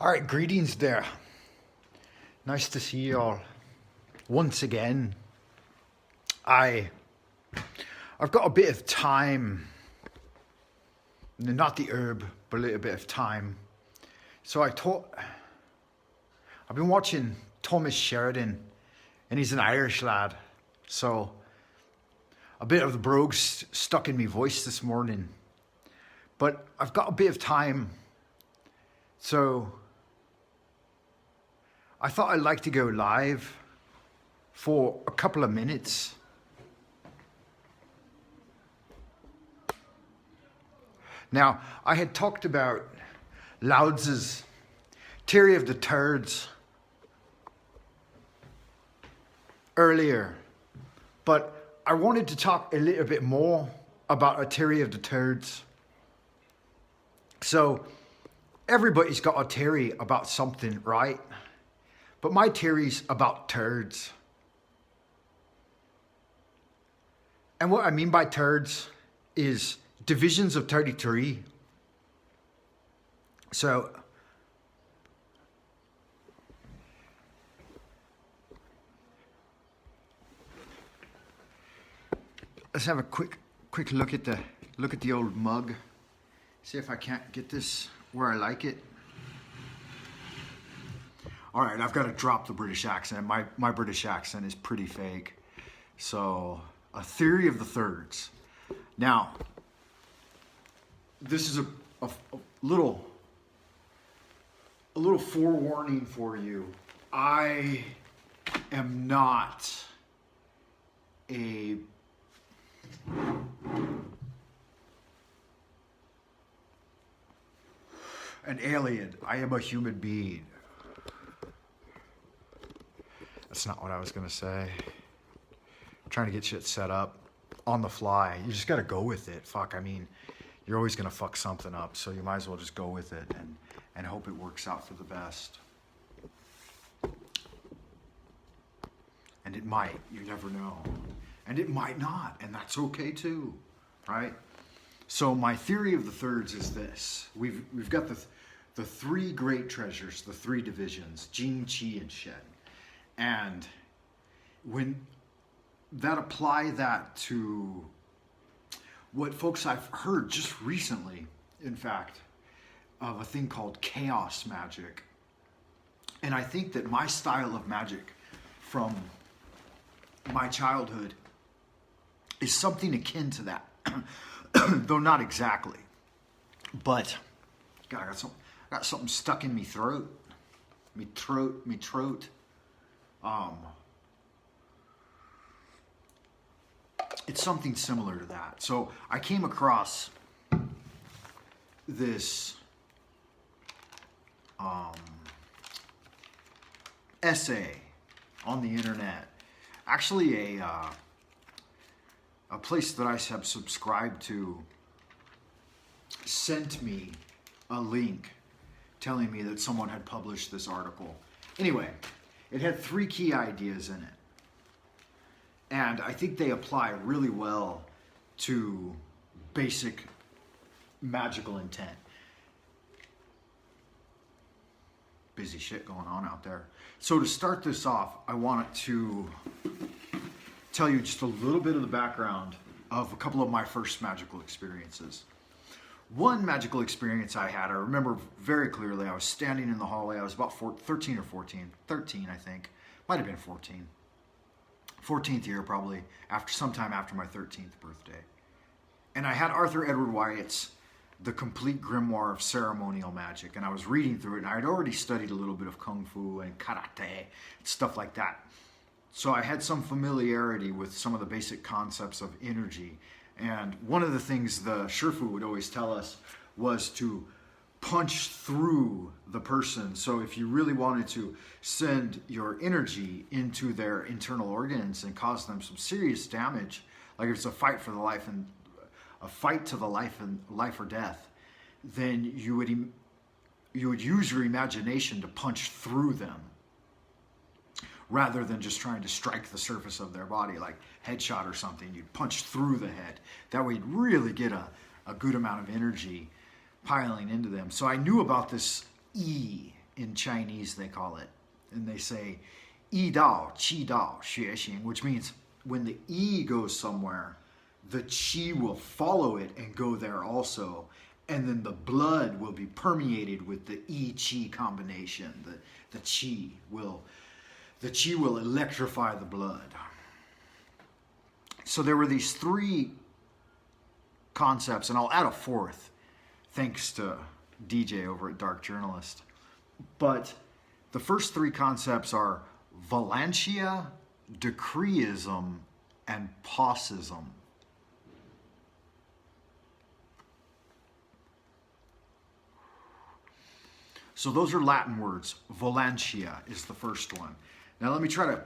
All right, greetings there. Nice to see you all once again. I've got a bit of time, not the herb, but a little bit of time. So I've been watching Thomas Sheridan, and he's an Irish lad. So a bit of the brogue's stuck in me voice this morning, but I've got a bit of time. So I thought I'd like to go live for a couple of minutes. Now, I had talked about Lao Tzu's theory of the thirds earlier, but I wanted to talk a little bit more about a theory of the thirds. So, everybody's got a theory about something, right? But my theory's about thirds. And what I mean by thirds is divisions of 33. So let's have a quick look at the old mug. See if I can't get this where I like it. All right, I've got to drop the British accent. My British accent is pretty fake. So, a theory of the thirds. Now, this is a little forewarning for you. I am not an alien. I am a human being. That's not what I was gonna say. I'm trying to get shit set up on the fly. You just gotta go with it. Fuck, I mean, you're always gonna fuck something up, so you might as well just go with it and hope it works out for the best. And it might, you never know. And it might not, and that's okay too, right? So my theory of the thirds is this. We've got the three great treasures, the three divisions, Jing, Qi, and Shen. And when apply that to what folks I've heard just recently, in fact, of a thing called chaos magic. And I think that my style of magic from my childhood is something akin to that, though not exactly. But God, I got something stuck in me throat. Me throat. It's something similar to that. So I came across this essay on the internet. Actually, a place that I have subscribed to sent me a link telling me that someone had published this article. Anyway, it had three key ideas in it. And I think they apply really well to basic magical intent. Busy shit going on out there. So to start this off, I wanted to tell you just a little bit of the background of a couple of my first magical experiences. One magical experience I had, I remember very clearly. I was standing in the hallway. I was about 13 or 14. 13, I think. Might have been 14. 14th year, probably, sometime after my 13th birthday. And I had Arthur Edward Wyatt's The Complete Grimoire of Ceremonial Magic, and I was reading through it, and I had already studied a little bit of Kung Fu and Karate, stuff like that. So I had some familiarity with some of the basic concepts of energy. And one of the things the Shifu would always tell us was to punch through the person. So if you really wanted to send your energy into their internal organs and cause them some serious damage, like if it's a fight to the life or death, then you would use your imagination to punch through them rather than just trying to strike the surface of their body like headshot or something. You'd punch through the head. That way you'd really get a good amount of energy piling into them. So I knew about this E in Chinese they call it. And they say, 一道, qi dao, xue xing, which means when the yi goes somewhere, the qi will follow it and go there also. And then the blood will be permeated with the yi-qi combination. The qi will electrify the blood. So there were these three concepts, and I'll add a fourth, thanks to DJ over at Dark Journalist. But the first three concepts are Valencia, Decreeism, and Possism. So those are Latin words. Valencia is the first one. Now let me try to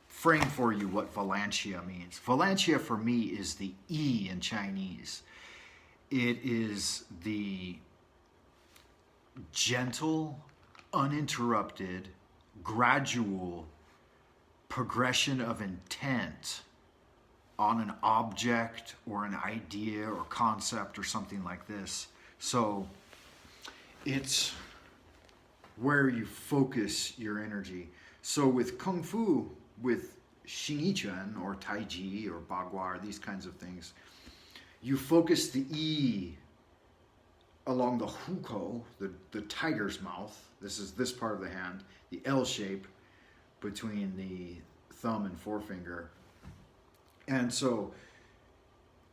frame for you what Valencia means. Valencia for me is the E in Chinese. It is the gentle, uninterrupted, gradual progression of intent on an object or an idea or concept or something like this. So it's where you focus your energy. So with Kung Fu, with Xingyiquan or Tai Chi or Bagua or these kinds of things, you focus the E along the hukou, the tiger's mouth. This is this part of the hand, the L shape between the thumb and forefinger. And so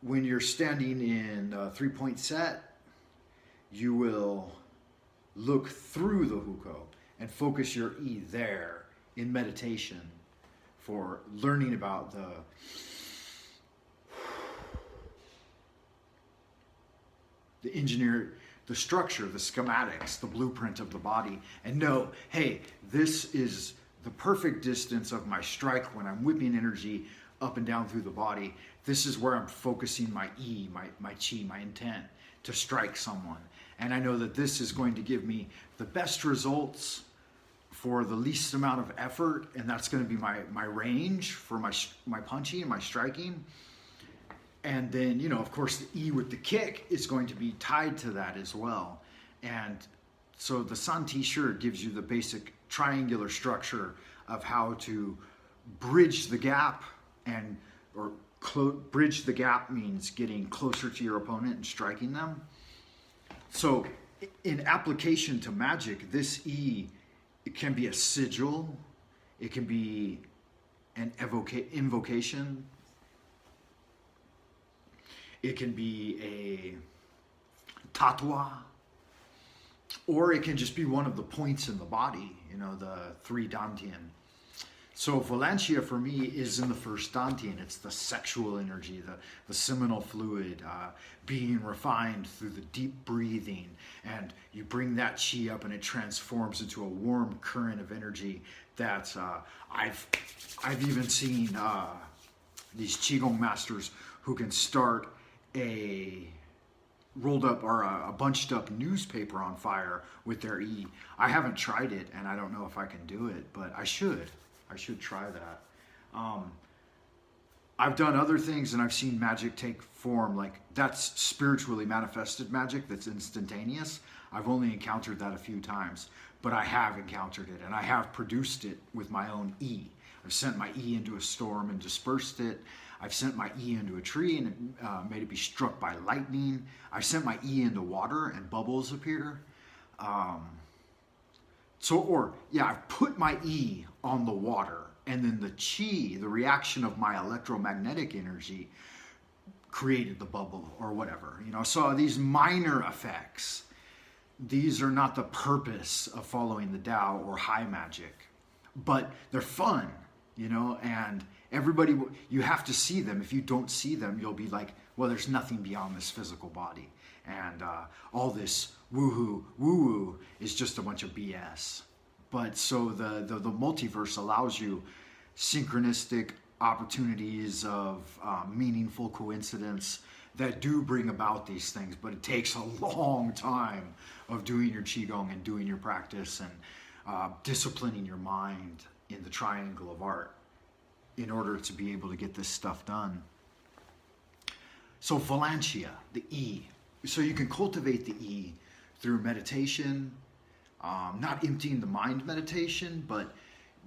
when you're standing in a three-point set, you will look through the hukou and focus your E there in meditation for learning about the engineer, the structure, the schematics, the blueprint of the body, and know, hey, this is the perfect distance of my strike when I'm whipping energy up and down through the body. This is where I'm focusing my E, my chi, my intent to strike someone. And I know that this is going to give me the best results for the least amount of effort, and that's going to be my range for my punching and my striking. And then, you know, of course, the E with the kick is going to be tied to that as well. And so the San T-shirt gives you the basic triangular structure of how to bridge the gap, bridge the gap means getting closer to your opponent and striking them. So in application to magic, this E, it can be a sigil, it can be an invocation, it can be a tatua, or it can just be one of the points in the body, you know, the three dantian. So Valencia for me is in the first dantian. It's the sexual energy, the seminal fluid, being refined through the deep breathing. And you bring that chi up and it transforms into a warm current of energy that I've even seen these Qigong masters who can start a rolled up or a bunched up newspaper on fire with their E. I haven't tried it and I don't know if I can do it, but I should try that. I've done other things and I've seen magic take form, like that's spiritually manifested magic that's instantaneous. I've only encountered that a few times, but I have encountered it and I have produced it with my own E. I've sent my E into a storm and dispersed it. I've sent my E into a tree and made it be struck by lightning. I've sent my E into water and bubbles appear. I've put my E on the water, and then the chi, the reaction of my electromagnetic energy, created the bubble or whatever. You know, so these minor effects, these are not the purpose of following the Tao or high magic, but they're fun, you know, and everybody, you have to see them. If you don't see them, you'll be like, well, there's nothing beyond this physical body. And all this woo-woo is just a bunch of BS. But so the multiverse allows you synchronistic opportunities of meaningful coincidence that do bring about these things. But it takes a long time of doing your Qigong and doing your practice and disciplining your mind in the triangle of art in order to be able to get this stuff done. So Valencia, the E. So you can cultivate the E through meditation, not emptying the mind meditation, but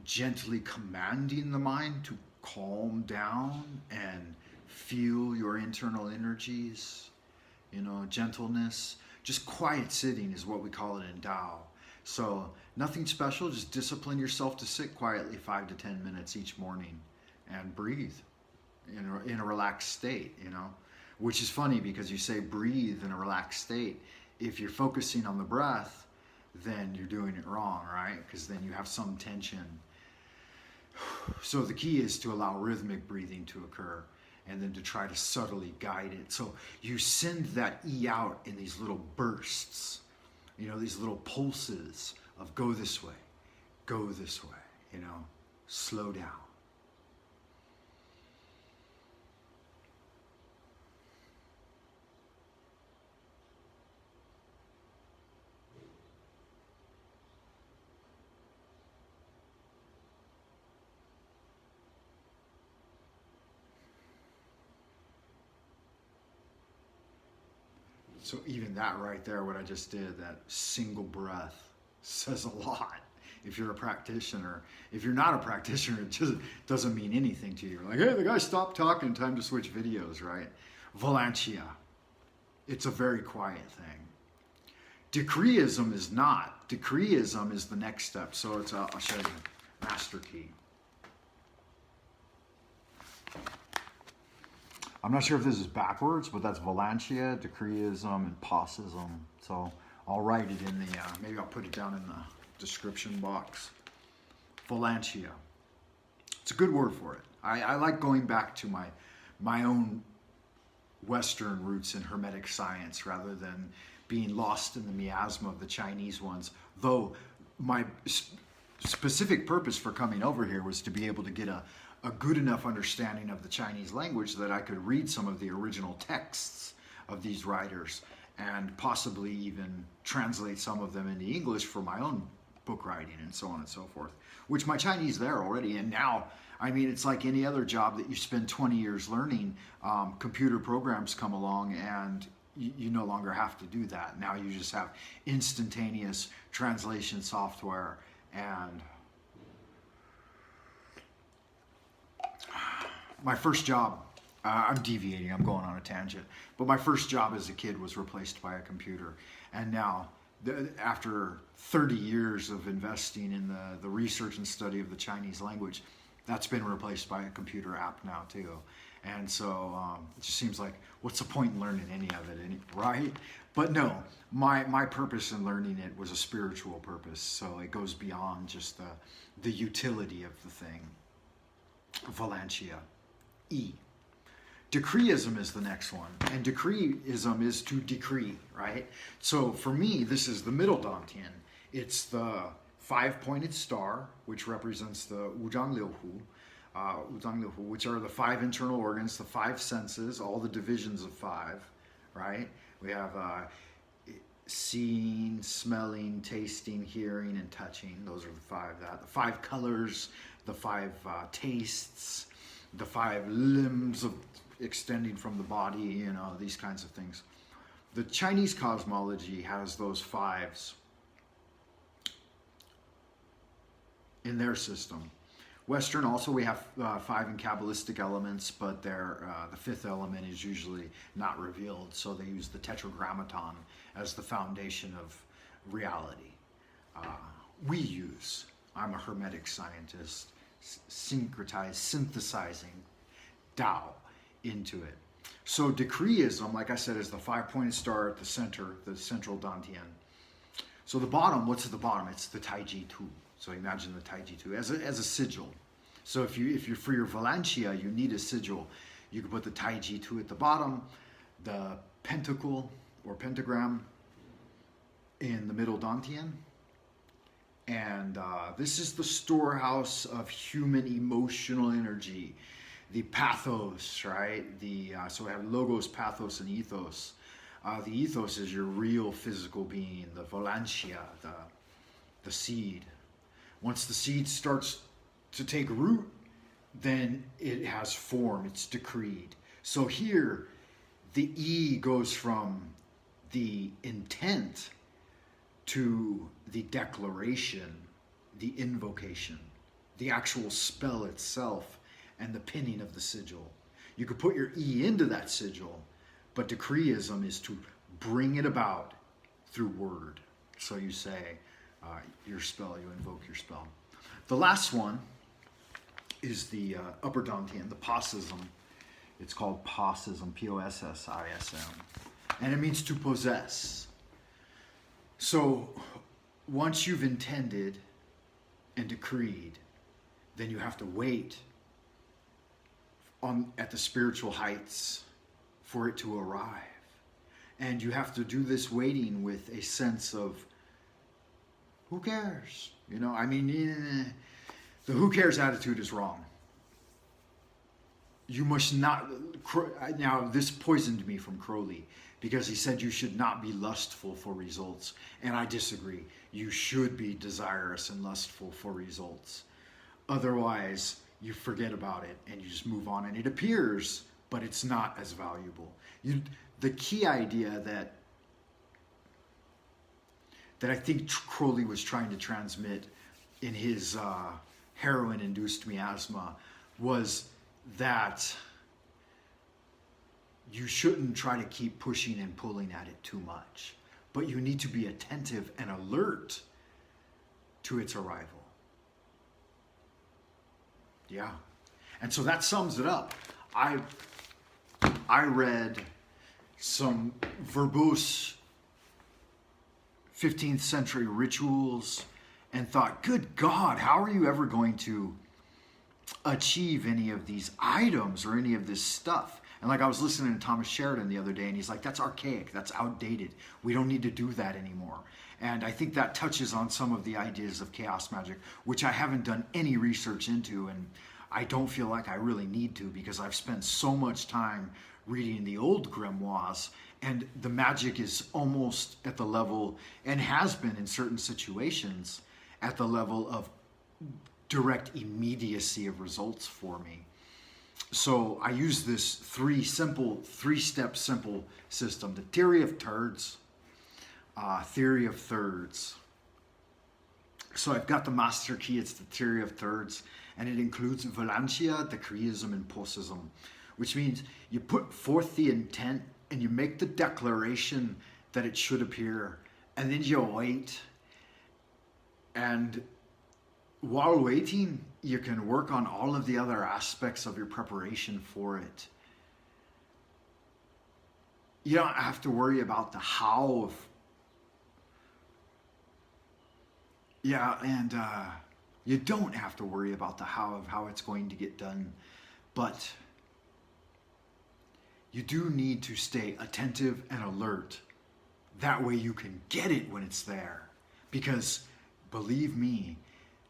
gently commanding the mind to calm down and feel your internal energies, gentleness. Just quiet sitting is what we call it in Tao. So nothing special, just discipline yourself to sit quietly 5 to 10 minutes each morning and breathe in a relaxed state, which is funny because you say breathe in a relaxed state. If you're focusing on the breath, then you're doing it wrong, right? Because then you have some tension. So the key is to allow rhythmic breathing to occur and then to try to subtly guide it. So you send that E out in these little bursts, these little pulses of go this way, slow down. So even that right there, what I just did, that single breath says a lot. If you're a practitioner, if you're not a practitioner, it just doesn't mean anything to you. Like, hey, the guy stopped talking, time to switch videos, right? Valencia. It's a very quiet thing. Decreeism is not. Decreeism is the next step. So I'll show you. Master key. I'm not sure if this is backwards, but that's Valencia, Decreeism, and Possism. So I'll write it in the, maybe I'll put it down in the description box. Valencia. It's a good word for it. I like going back to my own Western roots in Hermetic science rather than being lost in the miasma of the Chinese ones. Though my specific purpose for coming over here was to be able to get a good enough understanding of the Chinese language that I could read some of the original texts of these writers and possibly even translate some of them into English for my own book writing and so on and so forth, which my Chinese there already. And now, I mean, it's like any other job that you spend 20 years learning. Computer programs come along and you no longer have to do that. Now you just have instantaneous translation software. And my first job, I'm deviating, I'm going on a tangent, but my first job as a kid was replaced by a computer. And now, after 30 years of investing in the research and study of the Chinese language, that's been replaced by a computer app now too. And so it just seems like, what's the point in learning any of it, right? But no, my purpose in learning it was a spiritual purpose. So it goes beyond just the utility of the thing. Valencia. E. Decreeism is the next one. And decreeism is to decree, right? So for me, this is the middle Dantian. It's the 5-pointed star, which represents the Wuzhang Liu Hu, which are the 5 internal organs, the 5 senses, all the divisions of 5, right? We have seeing, smelling, tasting, hearing, and touching. Those are the 5. The 5 colors, the 5 tastes, the 5 limbs of extending from the body, these kinds of things. The Chinese cosmology has those 5s in their system. Western also, we have 5 in Kabbalistic elements, but the 5th element is usually not revealed, so they use the Tetragrammaton as the foundation of reality. I'm a Hermetic scientist, synthesizing Tao into it. So decreeism, like I said, is the 5-pointed star at the center, the central Dantian. So the bottom, what's at the bottom? It's the Taiji Tu. So imagine the Taiji Tu as a sigil. So if you're for your Valencia, you need a sigil. You can put the Taiji Tu at the bottom, the pentacle or pentagram in the middle Dantian. And this is the storehouse of human emotional energy, the pathos, right? So we have logos, pathos, and ethos. The ethos is your real physical being, the Valencia, the seed. Once the seed starts to take root, then it has form, it's decreed. So here, the E goes from the intent to the declaration, the invocation, the actual spell itself, and the pinning of the sigil. You could put your E into that sigil, but Decreeism is to bring it about through word. So you say your spell, you invoke your spell. The last one is the Upper Dantian, the Possism. It's called Possism, Possism. And it means to possess. So once you've intended and decreed, then you have to wait at the spiritual heights for it to arrive. And you have to do this waiting with a sense of, who cares? You know, I mean, the who cares attitude is wrong. You must not, now this poisoned me from Crowley, because he said you should not be lustful for results. And I disagree. You should be desirous and lustful for results. Otherwise, you forget about it and you just move on, and it appears, but it's not as valuable. The key idea that I think Crowley was trying to transmit in his heroin-induced miasma was that you shouldn't try to keep pushing and pulling at it too much, but you need to be attentive and alert to its arrival. Yeah. And so that sums it up. I read some verbose 15th century rituals and thought, good God, how are you ever going to achieve any of these items or any of this stuff? And like I was listening to Thomas Sheridan the other day, and he's like, that's archaic, that's outdated. We don't need to do that anymore. And I think that touches on some of the ideas of chaos magic, which I haven't done any research into, and I don't feel like I really need to, because I've spent so much time reading the old grimoires, and the magic is almost at the level, and has been in certain situations, at the level of direct immediacy of results for me. So I use this three-step simple system. The theory of thirds. So I've got the master key. It's the theory of thirds, and it includes Valencia, Decreeism, and Possism, which means you put forth the intent and you make the declaration that it should appear, and then you wait. And while waiting, you can work on all of the other aspects of your preparation for it. You don't have to worry about the how of, you don't have to worry about the how of how it's going to get done, but you do need to stay attentive and alert. That way you can get it when it's there. Because believe me,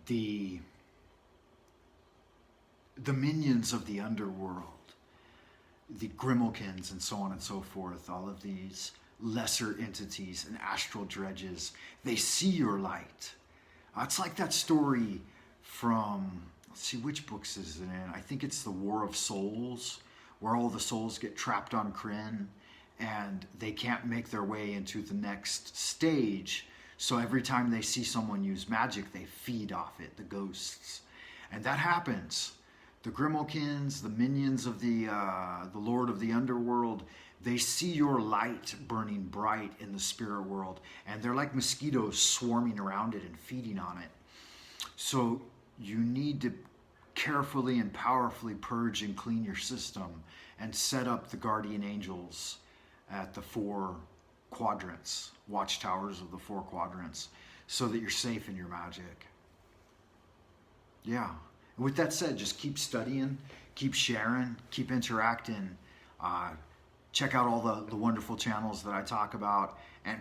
the minions of the underworld, the Grimalkins and so on and so forth, all of these lesser entities and astral dredges, they see your light. It's like that story from, let's see, which books is it in? I think it's the War of Souls, where all the souls get trapped on Kryn and they can't make their way into the next stage. So every time they see someone use magic, they feed off it, the ghosts. And that happens. The Grimalkins, the minions of the Lord of the Underworld, they see your light burning bright in the spirit world, and they're like mosquitoes swarming around it and feeding on it. So you need to carefully and powerfully purge and clean your system and set up the guardian angels at the 4 quadrants, watchtowers of the 4 quadrants, so that you're safe in your magic. Yeah. And with that said, just keep studying, keep sharing, keep interacting. Check out all the wonderful channels that I talk about, and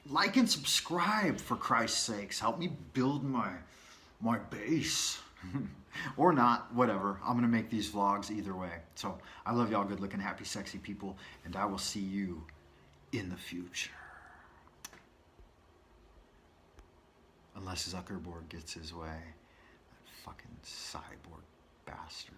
like and subscribe, for Christ's sakes. Help me build my base. Or not, whatever. I'm going to make these vlogs either way. So I love y'all, good looking, happy, sexy people, and I will see you in the future. Unless Zuckerberg gets his way. That fucking cyborg bastard.